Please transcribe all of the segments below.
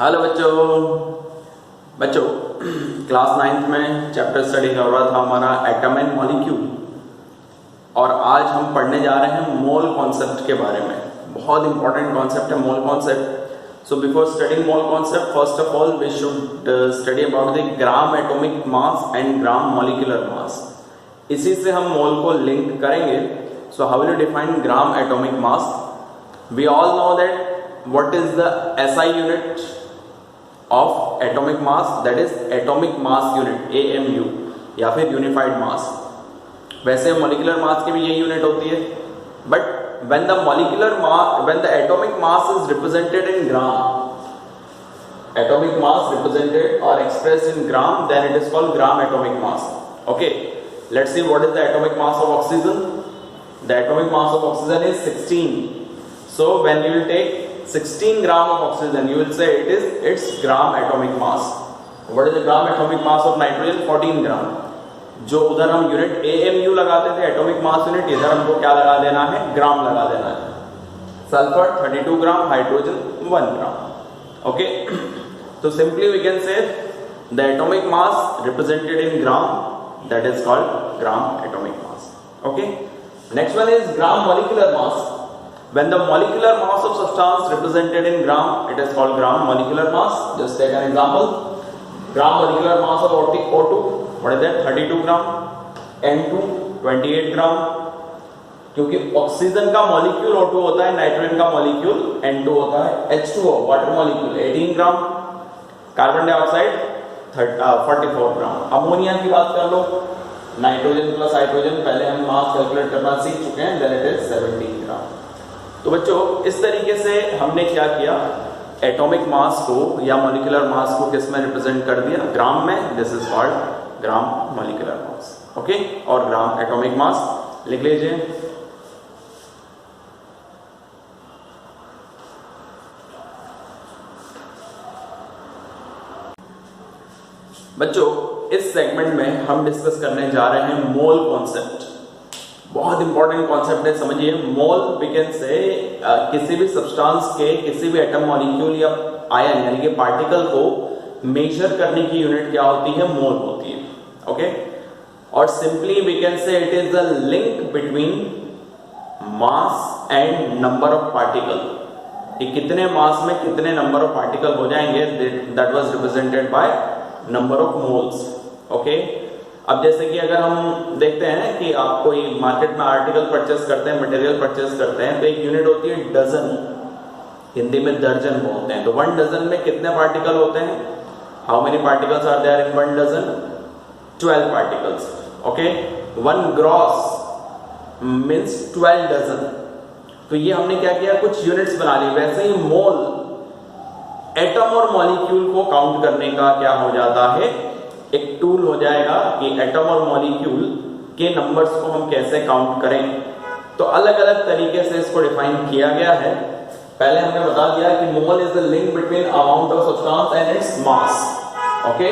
Hello बच्चों class 9th में chapter study कर रहा था हमारा एटम एंड मॉलिक्यूल, और आज हम पढ़ने जा रहे हैं मोल कॉन्सेप्ट के बारे में। बहुत इंपॉर्टेंट कॉन्सेप्ट है mole concept. So before studying mole concept, first of all we should study about the gram atomic mass and gram molecular mass. इसी से हम मोल को लिंक करेंगे। So how will you define gram atomic mass? We all know that what is the SI unit of atomic mass, that is atomic mass unit AMU या फिर unified मास। वैसे molecular mass की भी यही unit होती है, but when the atomic mass is represented in gram, atomic mass represented or expressed in gram, then it is called gram atomic mass. Okay, let's see what is the atomic mass of oxygen. The atomic mass of oxygen is 16. So when you will take 16 gram of oxygen, you will say its gram atomic mass. What is the gram atomic mass of nitrogen? 14 gram. जो उधर हम unit AMU लगाते थे, atomic mass unit, इधर हमको क्या लगा देना है? ग्राम लगा देना है। Sulphur 32 gram, hydrogen 1 gram. Okay, तो simply we can say the atomic mass represented in gram, that is called gram atomic mass. Okay, next one is gram molecular mass. When the molecular mass of substance represented in gram, it is called gram molecular mass. Just take an example. Gram molecular mass of O2, what is that? 32 gram. N2 28 gram. क्योंकि oxygen का molecule O2 होता है, nitrogen का molecule N2 होता है। H2O water molecule 18 ग्राम। Carbon dioxide 44 ग्राम। Ammonia की बात कर लो, नाइट्रोजन प्लस हाइड्रोजन, पहले हम मास कैलकुलेट करना सीख चुके हैं, देन इट इज 17 ग्राम। तो बच्चों इस तरीके से हमने क्या किया, एटॉमिक मास को या मॉलिक्यूलर मास को किस में रिप्रेजेंट कर दिया? ग्राम में। This is called gram molecular mass. Okay, और ग्राम एटॉमिक मास लिख लीजिए। बच्चों इस सेगमेंट में हम डिस्कस करने जा रहे हैं मोल कॉन्सेप्ट। बहुत इंपॉर्टेंट कॉन्सेप्ट है, समझिए। मोल वी कैन से किसी भी सब्सटेंस के, किसी भी एटम मॉलिक्यूल या आयन यानी कि पार्टिकल को मेजर करने की यूनिट क्या होती है? मोल होती है। ओके, और simply we can say it is the link between mass and number of particle. कि कितने मास में कितने नंबर ऑफ पार्टिकल हो जाएंगे, that was represented by number of moles. Okay, अब जैसे कि अगर हम देखते हैं कि आप कोई मार्केट में आर्टिकल परचेस करते हैं, मटेरियल परचेस करते हैं, तो एक यूनिट होती है डजन, हिंदी में दर्जन बोलते हैं। तो 1 डजन में कितने पार्टिकल होते हैं? How many particles are there in 1 dozen? 12 particles. Okay, 1 gross means 12 dozen. तो ये हमने क्या किया, कुछ यूनिट्स बना ली। वैसे ही मोल एटम और मॉलिक्यूल को काउंट करने का क्या हो जाता है? एक टूल हो जाएगा कि एटम और मॉलिक्यूल के नंबर्स को हम कैसे काउंट करें। तो अलग अलग तरीके से इसको डिफाइन किया गया है। पहले हमने बता दिया कि mole is the link between amount of substance and its mass. Okay,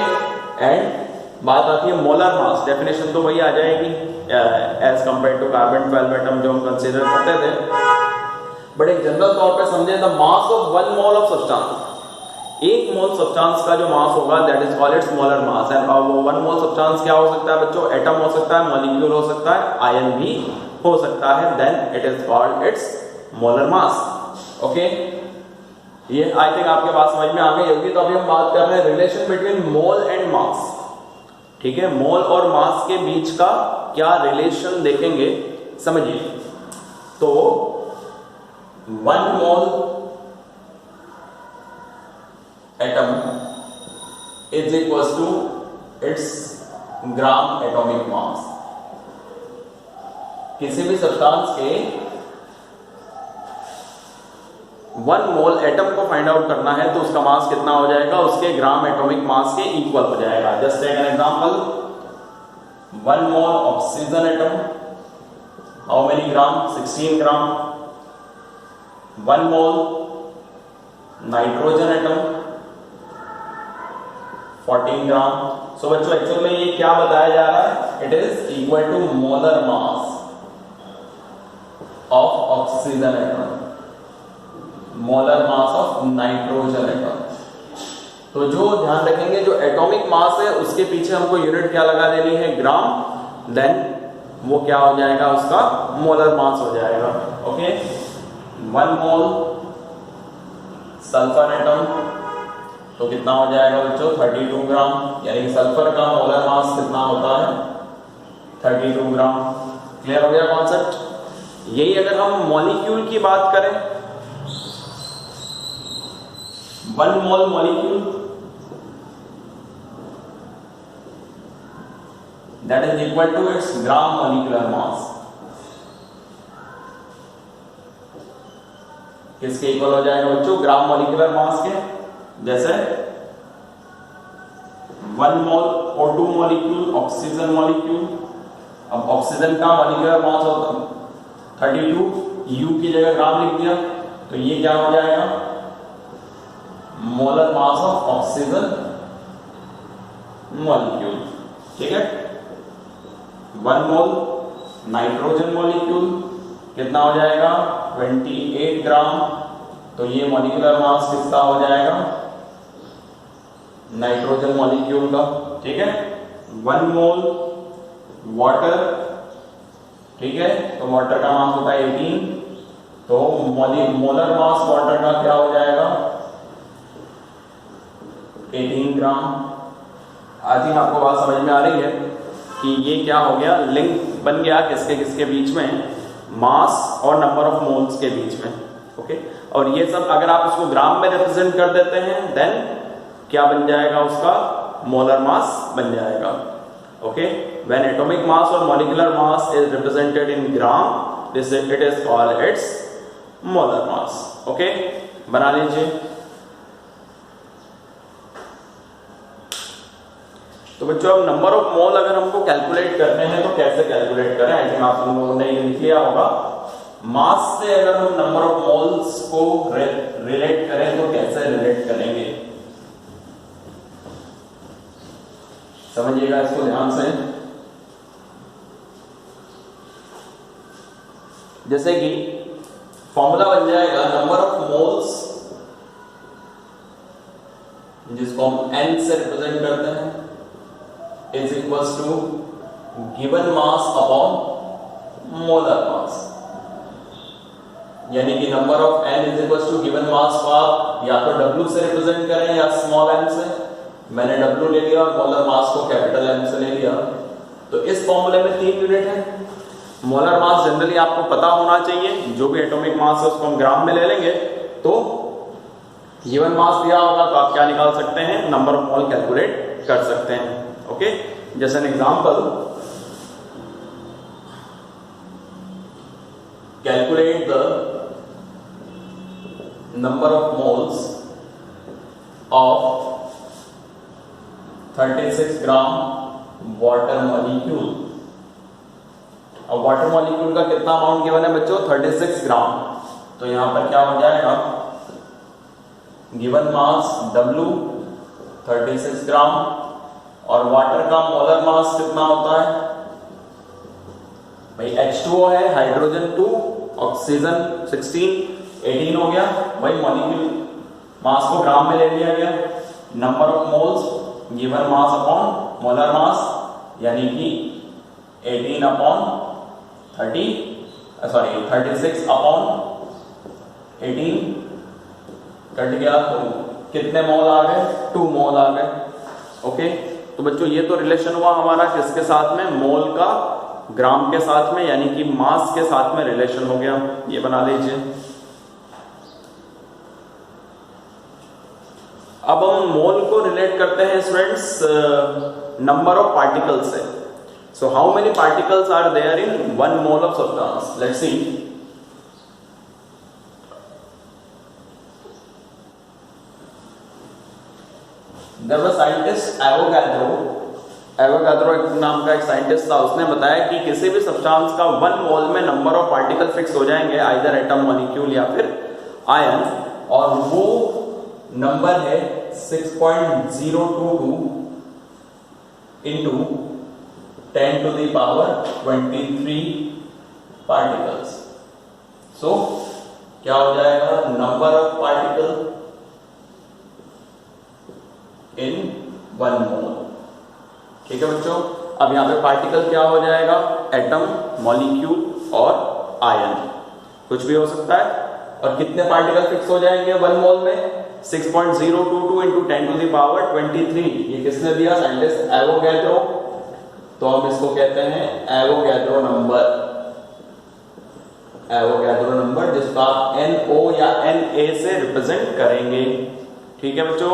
and बात आती है मोलर मास। डेफिनेशन तो वही आ जाएगी as compare to carbon 12 atom जो हम कंसीडर करते थे। बट एक जनरल तौर पे समझे, the mass of 1 mole of substance, एक मोल सब्सटेंस का जो मास होगा, that is called its molar mass. And 1 mole substance क्या हो सकता है बच्चों? एटम हो सकता है, मॉलिक्यूल हो सकता है, आयन भी हो सकता है, then it is called its molar mass. Okay, ये आई थिंक आपके पास समझ में आ गई होगी। तो अभी हम बात कर रहे हैं relation between mole and mass. ठीक है, मोल और मास के बीच का क्या रिलेशन देखेंगे, समझिए। तो 1 मोल atom is equals to its gram atomic मास। किसी भी सब्सटेंस के 1 मोल एटम को फाइंड आउट करना है तो उसका मास कितना हो जाएगा? उसके ग्राम एटॉमिक मास के इक्वल हो जाएगा। Just take an example, 1 mole oxygen atom, how many gram? 16 gram. 1 mole nitrogen atom, 14 gram. So बच्चों एक्चुअल में ये क्या बताया जा रहा है? It is equal to molar mass of oxygen atom, molar mass of nitrogen atom. तो जो ध्यान रखेंगे, जो एटॉमिक मास है उसके पीछे हमको यूनिट क्या लगा देनी है, ग्राम, देन वो क्या हो जाएगा, उसका मोलर मास हो जाएगा। ओके, 1 मोल सल्फर एटम तो कितना हो जाएगा बच्चों, 32 ग्राम, यानी कि सल्फर का मोलर मास कितना होता है, 32 ग्राम। क्लियर हो गया कॉन्सेप्ट। यही अगर हम मॉलिक्यूल की बात करें, 1 mole molecule that is equal to its gram molecular mass। किसके इक्वल हो जाएगा बच्चों, ग्राम मॉलिक्यूलर मास के। जैसे 1 mole O2 molecule, oxygen molecule, अब ऑक्सीजन का मॉलिक्यूलर मास होता 32, U की जगह ग्राम लिख दिया, तो ये क्या हो जाएगा, molar mass of oxygen molecule. ठीक है, 1 मोल नाइट्रोजन मॉलिक्यूल कितना हो जाएगा, 28 ग्राम, तो ये मॉलिक्यूलर मास किसका हो जाएगा, नाइट्रोजन मॉलिक्यूल का। ठीक है, 1 मोल वाटर, ठीक है, तो वाटर का मास होता है 18, तो मोलर मास वाटर का क्या हो जाएगा, 18 ग्राम। आई थिंक आपको बात समझ में आ रही है कि ये क्या हो गया, लिंक बन गया किसके किसके बीच में, मास और नंबर ऑफ मोल्स के बीच में। ओके, और ये सब अगर आप इसको ग्राम में रिप्रेजेंट कर देते हैं, देन क्या बन जाएगा, उसका मोलर मास बन जाएगा। ओके, व्हेन एटॉमिक मास और molecular mass is represented in gram, this it is called its molar mass. Okay, बना लीजिए। तो बच्चों अब नंबर ऑफ मोल अगर हमको कैलकुलेट करने हैं तो कैसे कैलकुलेट करें, आई थिंक आप लोगों ने ये लिख लिया होगा। मास से अगर हम नंबर ऑफ मोल्स को रिलेट करें तो कैसे रिलेट करेंगे, समझिएगा इसको ध्यान से। जैसे कि फॉर्मूला बन जाएगा नंबर ऑफ मोल्स, जिसको हम n से रिप्रेजेंट करते हैं, is equals to given mass upon molar mass। यानी कि number of n is equals to given mass को आप या तो W से रिप्रेजेंट करें या स्मॉल m से। मैंने W ले लिया और मोलर मास को कैपिटल M से ले लिया। तो इस फॉर्मूले में 3 यूनिट है। मोलर मास जनरली आपको पता होना चाहिए, जो भी एटॉमिक मास है उसको हम ग्राम में ले लेंगे, तो गिवन मास दिया होगा तो आप क्या निकाल सकते हैं, नंबर ऑफ मोल कैलकुलेट कर सकते हैं। ओके, जैसे an example, calculate the number of moles of 36 gram water molecule. अब वाटर मॉलिक्यूल का कितना अमाउंट गिवन है बच्चों, 36 ग्राम। तो यहां पर क्या हो जाएगा, गिवन मास W 36 ग्राम और वाटर का मोलर मास कितना होता है भाई, H2O है, हाइड्रोजन 2, ऑक्सीजन 16, 18 हो गया। भाई मॉलिक्यूल मास को ग्राम में ले लिया गया। Number of moles given mass upon molar mass, यानी कि 18 अपॉन 36 अपॉन 18 कट गया, तो कितने मोल आ गए, 2 मोल आ गए। ओके, तो बच्चों ये तो रिलेशन हुआ हमारा किसके साथ में, मोल का ग्राम के साथ में, यानी कि मास के साथ में रिलेशन हो गया। ये बना लीजिए। अब हम मोल को रिलेट करते हैं स्टूडेंट्स नंबर ऑफ पार्टिकल्स से। So how many particles are there in 1 mole of substance, let's see. There was scientist Avogadro नाम का एक साइंटिस्ट था, उसने बताया कि किसी भी सब्सटेंस का 1 मोल में नंबर ऑफ पार्टिकल फिक्स हो जाएंगे, आइदर एटम, मॉलिक्यूल या फिर आयन, और वो नंबर है 6.022 into 10 to the power 23 particles. So क्या हो जाएगा, number of particle in 1 mole. ठीक है बच्चों, अब यहाँ पे पार्टिकल क्या हो जाएगा, एटम, मॉलिक्यूल और आयन, कुछ भी हो सकता है। और कितने पार्टिकल फिक्स हो जाएंगे 1 मोल में, 6.022 इंटू 10 टू द पावर 23। ये किसने दिया, साइंटिस्ट एवोगैड्रो। तो हम इसको कहते हैं एवोगैड्रो नंबर, एवोगैड्रो नंबर, जिसका आप NO या NA से रिप्रेजेंट करेंगे। ठीक है बच्चों,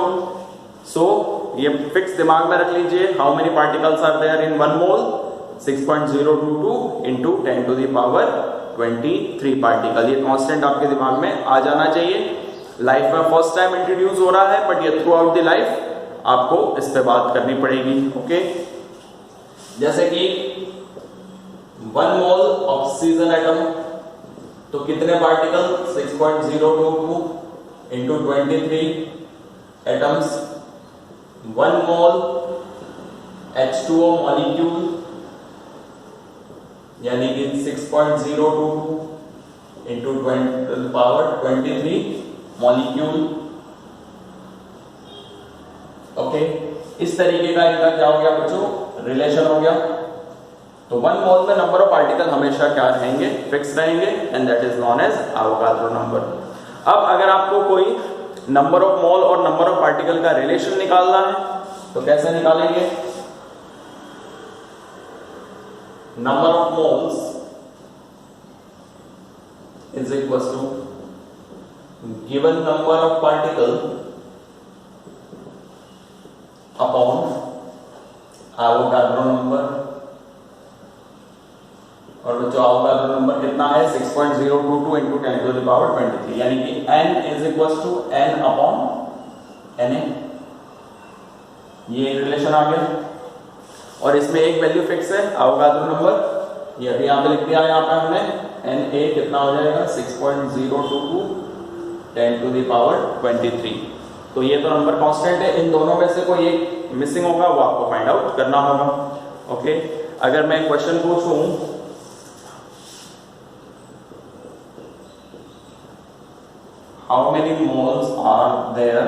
सो ये फिक्स दिमाग में रख लीजिए, how many particles are there in 1 mole, 6.022 into 10 to the power 23 particle. ये कांस्टेंट आपके दिमाग में आ जाना चाहिए। लाइफ में फर्स्ट टाइम इंट्रोड्यूस हो रहा है, बट ये थ्रू आउट द लाइफ आपको इस पे बात करनी पड़ेगी। ओके, जैसे कि 1 मोल ऑक्सीजन एटम, तो कितने particle, 6.022 into 23 atoms. 1 mole H2O molecule, यानी कि 6.022 into 10 to the power 23 molecule. Okay, इस तरीके का इनका क्या हो गया बच्चों, रिलेशन हो गया। तो 1 मोल में नंबर ऑफ पार्टिकल हमेशा क्या रहेंगे, फिक्स रहेंगे, and that is known as Avogadro number. अब अगर आपको कोई नंबर ऑफ मोल और नंबर ऑफ पार्टिकल का रिलेशन निकालना है, तो कैसे निकालेंगे, number of moles is equal to given number of particle upon Avogadro number. और बच्चों एवोगाड्रो नंबर कितना है, 6.022 इंटू 10 टू द पावर 23, यानी कि n is equal to n upon na। ये रिलेशन आ गया, और इसमें एक वैल्यू फिक्स है एवोगाड्रो नंबर, ये अभी यहाँ पे लिख दिया है, यहाँ पे हमने Na कितना हो जाएगा, 6.022 10 टू द पावर 23। तो ये तो नंबर कांस्टेंट है, इन दोनों में से कोई एक मिसिंग होगा, वो आपको फाइंड आउट करना होगा। ओके, अगर मैं क्वेश्चन पूछूं, how many moles are there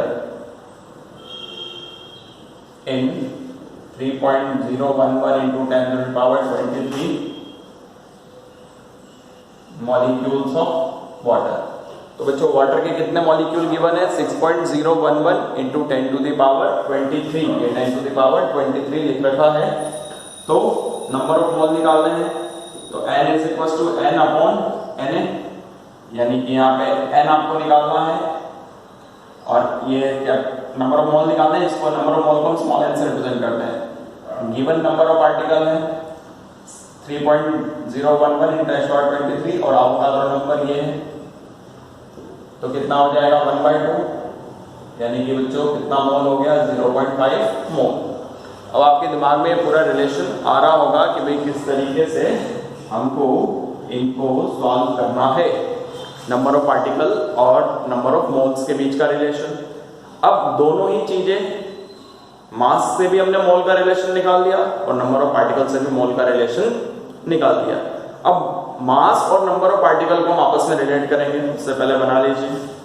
in 3.011 into 10 to the power 23 molecules of water. तो बच्चों वाटर के कितने मॉलिक्यूल गिवन है, 6.011 into 10 to the power 23, ये 10 to the power 23 लिख रखा है। तो नंबर ऑफ मोल निकालने हैं, तो n is equal to n upon Na, यानी कि यहाँ पे n आपको निकालना है, और ये क्या नंबर ऑफ मोल निकालना है, इसको नंबर ऑफ मोल को स्मॉल n से रिप्रेजेंट करते हैं। गिवन नंबर ऑफ पार्टिकल है 3.011 into 10 to the power 23, और एवोगाड्रो नंबर ये है, तो कितना हो जाएगा 1/2, यानी कि बच्चों कितना मोल हो गया, 0.5 मोल। अब आपके दिमाग में पूरा रिलेशन आ रहा होगा कि भाई किस तरीके से हमको इनको सॉल्व करना है, नंबर ऑफ पार्टिकल और नंबर ऑफ मोल्स के बीच का रिलेशन। अब दोनों ही चीजें, मास से भी हमने मोल का रिलेशन निकाल दिया और नंबर ऑफ पार्टिकल से भी मोल का रिलेशन निकाल दिया। अब मास और नंबर ऑफ पार्टिकल को हम आपस में रिलेट करेंगे, उससे पहले बना लीजिए।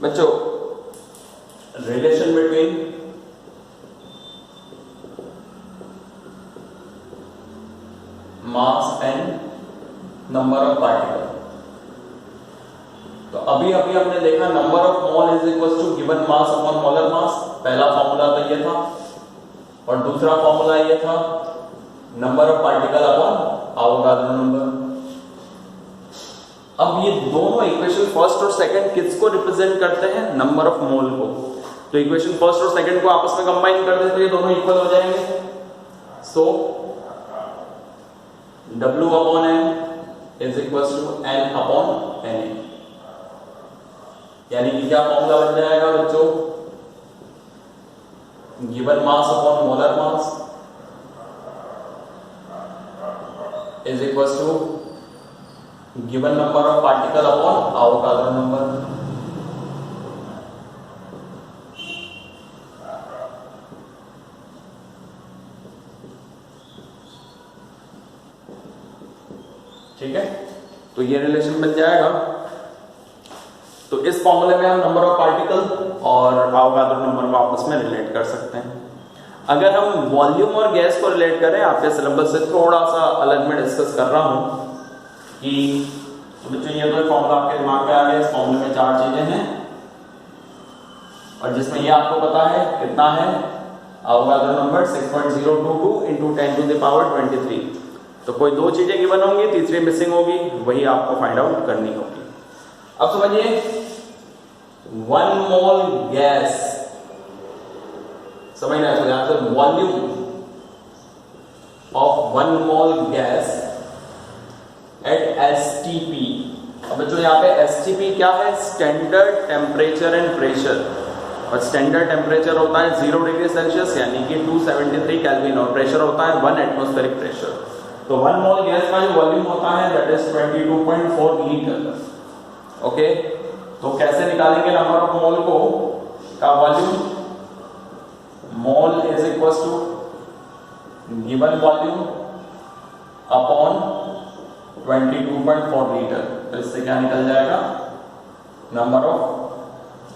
बच्चों relation between mass and number of particle. तो अभी हमने देखा number of mole is equal to given mass upon molar mass, पहला फॉर्मूला तो ये था, और दूसरा फॉर्मूला ये था number of particle upon Avogadro number. अब ये दोनों इक्वेशन फर्स्ट और सेकंड किसको रिप्रेजेंट करते हैं, नंबर ऑफ मोल को। तो इक्वेशन फर्स्ट और सेकंड को आपस में कंबाइन कर दें तो ये दोनों इक्वल हो जाएंगे। So W upon n is equal to n upon Na, यानी कि क्या फॉर्मूला बन जाएगा बच्चों, given mass upon molar mass is equal to given number of particle upon Avogadro number. ये रिलेशन बन जाएगा। तो इस फॉर्मूले में हम नंबर ऑफ पार्टिकल और अवोगाद्रो नंबर को आपस में रिलेट कर सकते हैं। अगर हम वॉल्यूम और गैस को रिलेट करें, आपके सिलेबस से थोड़ा सा अलग में डिस्कस कर रहा हूं कि तो बच्चों ये तो फॉर्मूला आपके दिमाग में आ गया। इस फॉर्मूले में 4 चीजें हैं और जिसमें ये आपको पता है कितना है अवोगाद्रो नंबर 6.022 × 10⁻23। तो कोई 2 चीजें गिवन होंगी, तीसरी मिसिंग होगी, वही आपको फाइंड आउट करनी होगी। अब समझिए 1 मोल गैस, समझ रहे हैं? यहां से volume of 1 mole gas at STP। अब बच्चों यहाँ पे STP क्या है? Standard temperature and pressure. और स्टैंडर्ड टेम्परेचर होता है 0 डिग्री सेल्सियस यानी कि 273 केल्विन और प्रेशर होता है 1 एटमॉस्फेरिक प्रेशर। तो 1 मोल गैस का जो वॉल्यूम होता है दैट इज 22.4 लीटर। ओके, तो कैसे निकालेंगे नंबर ऑफ मोल को का volume? Mole is equal to given volume upon 22.4 litre. तो इससे क्या निकल जाएगा? नंबर ऑफ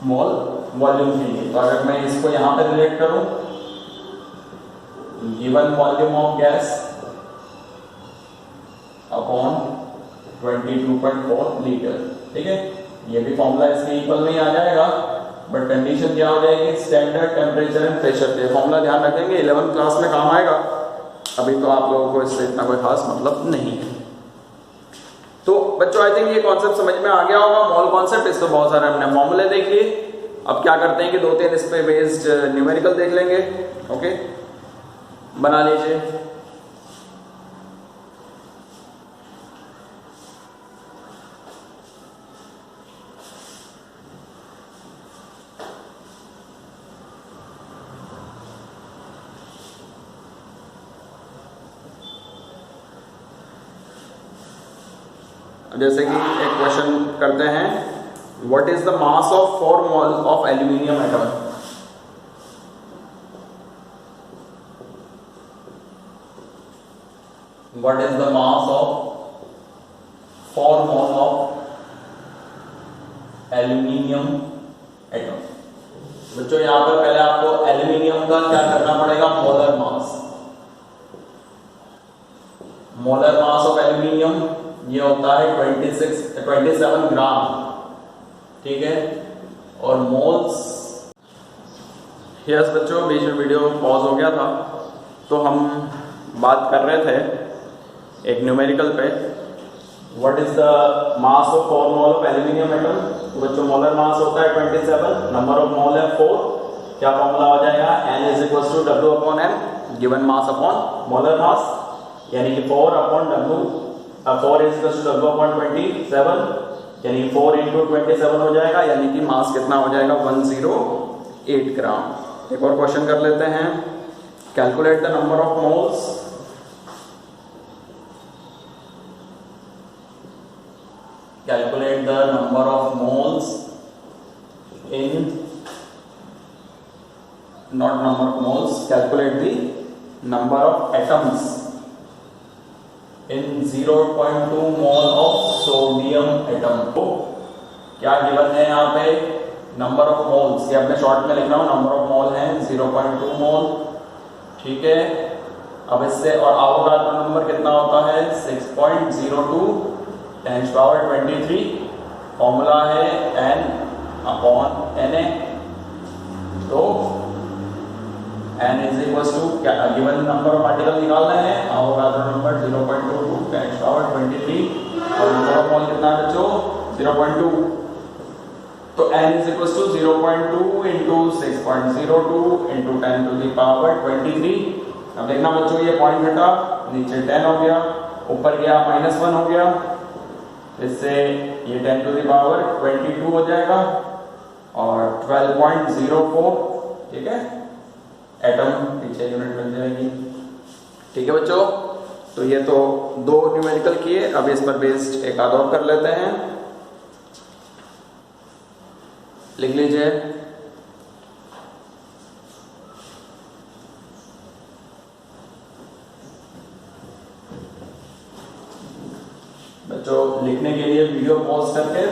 मोल वॉल्यूम के लिए। तो अगर मैं इसको यहां पे रिलेट करूं, given volume of gas upon 22.4 litre, ठीक है? ये भी फॉर्मूला इसके इक्वल नहीं आ जाएगा, बट कंडीशन क्या हो जाएगी? Standard temperature and pressure. ये फॉर्मूला ध्यान रखेंगे, 11th क्लास में काम आएगा। अभी तो आप लोगों को इससे इतना कोई खास मतलब नहीं है। तो बच्चों आई थिंक ये कॉन्सेप्ट समझ में आ गया होगा। मॉल कॉन्सेप्ट, इसको बहुत सारे हमने फॉर्मूले देख लिए। अब क्या करते हैं कि 2-3 इस पे बेस्ड न्यूमेरिकल देख लेंगे। ओके, बना लीजिए। जैसे कि एक क्वेश्चन करते हैं, what is the mass of 4 mole of aluminium atom? What is the mass of 4 mole of aluminium atom? बच्चों यहां पर पहले आपको एल्यूमिनियम का क्या करना पड़ेगा? Molar mass. Molar mass of aluminium ये होता है 27 ग्राम, ठीक है? और मोल्स, यस बच्चों बीच में वीडियो पॉज हो गया था, तो हम बात कर रहे थे एक न्यूमेरिकल पे, what is the mass of 4 mole of aluminium atom? तो बच्चों मोलर मास होता है 27, नंबर ऑफ मोल है 4। क्या फॉर्मूला हो जाएगा? N is equal to W/M, given mass upon molar mass, यानी कि 4 इज इक्वल टू W/27, यानी 4 × 27 हो जाएगा, यानी कि मास कितना हो जाएगा? 108 ग्राम। एक और क्वेश्चन कर लेते हैं, calculate the number of moles in not number of moles, calculate the number of atoms in 0.2 mole of sodium atom। तो क्या गिवन है यहाँ पे? नंबर ऑफ मोल्स, ये अपने शॉर्ट में लिख रहा हूँ, नंबर ऑफ मोल है 0.2 मोल, ठीक है? अब इससे और अवोगाद्रो नंबर कितना होता है? 6.02 10⁻23। फॉर्मूला है N/Na। तो N इज इक्वल टू क्या? गिवन नंबर ऑफ पार्टिकल निकालना है, अवोगाद्रो नंबर 0.22 10⁻23 और नंबर ऑफ मोल कितना है बच्चों? 0.2। तो N इज इक्वल टू 0.2 × 6.02 × 10⁻23। अब देखना बच्चों, ये पॉइंट घटा, नीचे 10 हो गया, ऊपर गया -1 हो गया, इससे ये 10⁻22 हो जाएगा और 12.04, ठीक है? एटम पीछे यूनिट मिल जाएगी, ठीक है बच्चों? तो ये तो 2 न्यूमेरिकल किए, अब इस पर बेस्ड एक आध और कर लेते हैं। लिख लीजिए, बच्चों लिखने के लिए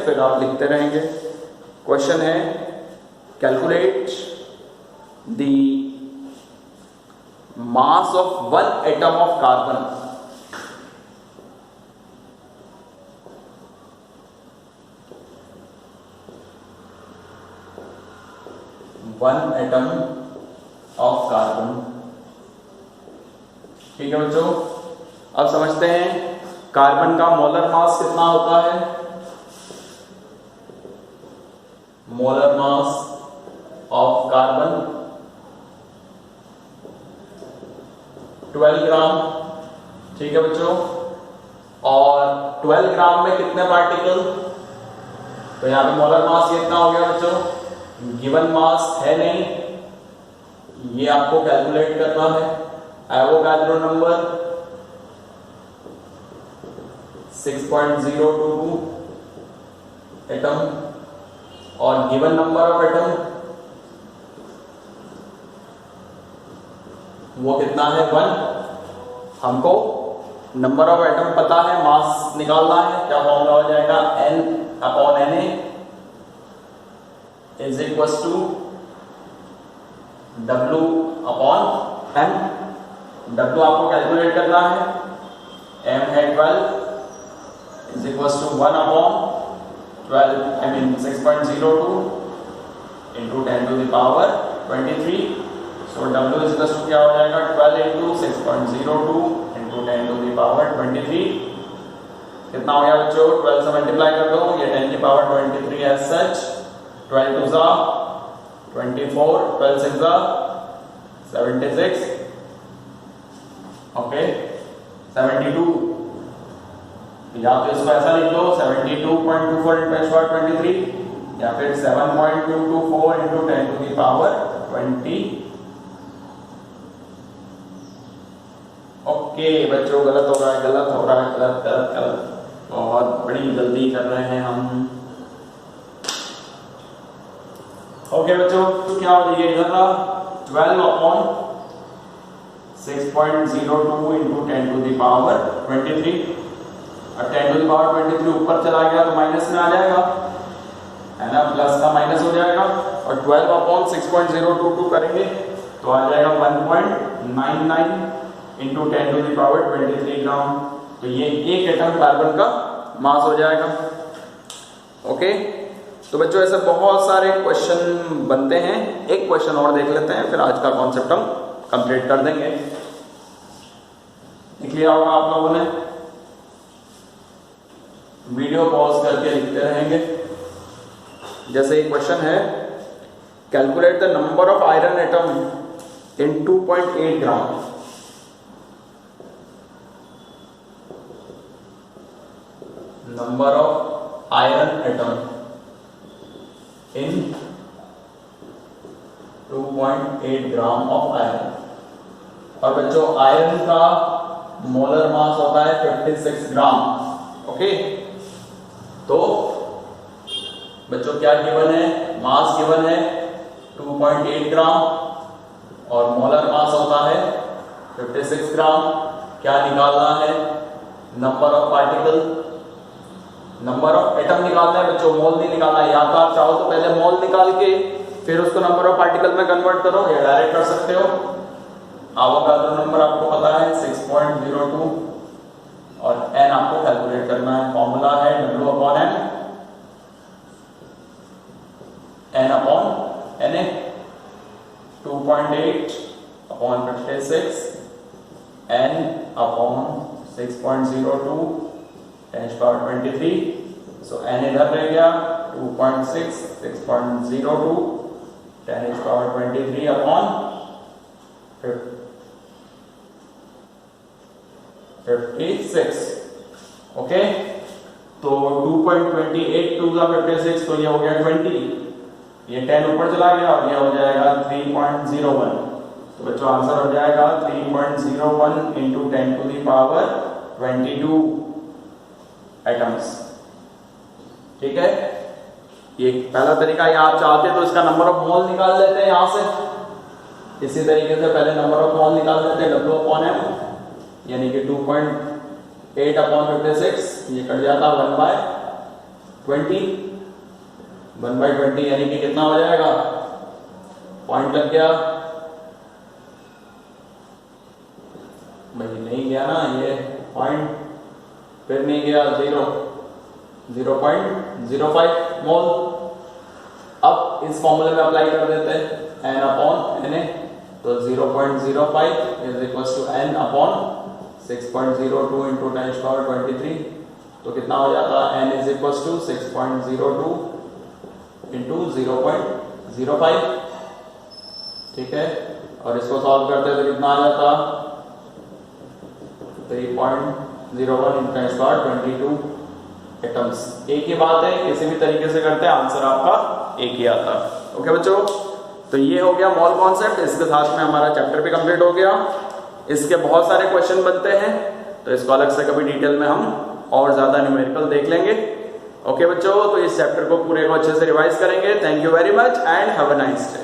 फिर आप लिखते रहेंगे। क्वेश्चन है calculate the mass of one atom of carbon. One atom of carbon. ठीक है बच्चों, अब समझते हैं कार्बन का मोलर मास कितना होता है। मोलर मास ऑफ कार्बन 12 ग्राम। ठीक है बच्चों, और 12 ग्राम में कितने पार्टिकल, तो यहां पे मोलर मास कितना हो गया बच्चों, गिवन मास है नहीं, ये आपको कैलकुलेट करना है। एवोगाड्रो नंबर 6.022 एटम और गिवन नंबर ऑफ एटम वो कितना है 1। हमको नंबर ऑफ एटम पता है, मास निकालना है, क्या फॉर्मूला हो जाएगा N/Na is equal to W/M। W आपको कैलकुलेट करना है, M है 12 is equal to 1/12 6.02 into 10 to the power 23। So W is equal to क्या हो जाएगा 12 into 6.02 into 10 to the power 23। कितना हो गया बच्चों, 12 से मल्टीप्लाई कर दो, ये 10 की पावर 23 एज सच। 12 2 जा 24, 12 6 जा 76, ओके 72। या तो इसको ऐसा लिख लो 72.24 इंटू 10 23 या फिर 7.224 into 10 to the power 20। Okay बच्चों, गलत हो रहा है, गलत हो रहा है, गलत गलत गलत, बहुत बड़ी जल्दी कर रहे हैं हम। ओके बच्चों, तो क्या हो जाएगा इधर का 12/6.02 इंटू 10 टू द पावर 23। अब 10 टू द पावर 23 ऊपर चला गया तो माइनस में आ जाएगा, है ना, प्लस का माइनस हो जाएगा। और 12/6.022 करेंगे तो आ जाएगा 1.99 इंटू 10 टू द पावर 23 ग्राम। तो ये एक एटम कार्बन का मास हो जाएगा। ओके, तो बच्चों ऐसे बहुत सारे क्वेश्चन बनते हैं। एक क्वेश्चन और देख लेते हैं, फिर आज का कॉन्सेप्ट हम कंप्लीट कर देंगे। लिख लिया होगा आप लोगों ने, वीडियो पॉज करके लिखते रहेंगे। जैसे एक क्वेश्चन है calculate the number of iron atom in 2.8 gram. Number of iron atom in 2.8 gram of iron. और बच्चों आयरन का मोलर मास होता है 56 ग्राम। ओके, तो बच्चों क्या गिवन है, मास गिवन है 2.8 ग्राम और मोलर मास होता है 56 ग्राम। क्या निकालना है, number of particle, number of atom निकालना है बच्चों, मोल नहीं निकालना है। या तो आप चाहो तो पहले मोल निकाल के फिर उसको नंबर ऑफ पार्टिकल में कन्वर्ट करो, या डायरेक्ट कर सकते हो। एवोगाड्रो नंबर आपको पता है 6.02 और n आपको कैलकुलेट करना है। फॉर्मूला है W/M, N/Na 2.8/56 N/6.02 10⁻23। सो n इधर रह गया 2.6 6.02 10⁻23 अपॉन 56। ओके, तो 2.28 2 का 56 तो ये हो गया 20, ये 10 ऊपर चला गया और ये हो जाएगा 3.01। तो बच्चों आंसर हो जाएगा 3.01 into 10 to the power 22 atoms. ठीक है, ये पहला तरीका। या आप चाहते तो इसका नंबर ऑफ मोल निकाल लेते हैं यहां से, इसी तरीके से पहले नंबर ऑफ मोल निकाल लेते हैं W/M, यानी कि 2.8/56 ये कट जाता 1/, 20, 1/20 यानी कि कितना हो जाएगा, पॉइंट लग गया भाई, नहीं गया ना ये पॉइंट, फिर नहीं गया 0.05 मोल। अब इस फॉर्मूले में अप्लाई कर देते हैं n/Na, तो 0.05 is equal to n upon 6.02 into 10⁻23, तो कितना हो जाता है, n is equal to 6.02 into 0.05, ठीक है। और इसको सॉल्व करते हैं तो कितना आ जाता, 3.01 इंटू 10⁻22 एटम्स। एक ही बात है, किसी भी तरीके से करते हैं आंसर आपका एक ही आता है। ओके बच्चों, तो ये हो गया मॉल कॉन्सेप्ट, इसके साथ में हमारा चैप्टर भी कंप्लीट हो गया। इसके बहुत सारे क्वेश्चन बनते हैं, तो इसको अलग से कभी डिटेल में हम और ज्यादा न्यूमेरिकल देख लेंगे। ओके बच्चों, तो इस चैप्टर को पूरे को अच्छे से रिवाइज करेंगे। Thank you very much and have a nice day.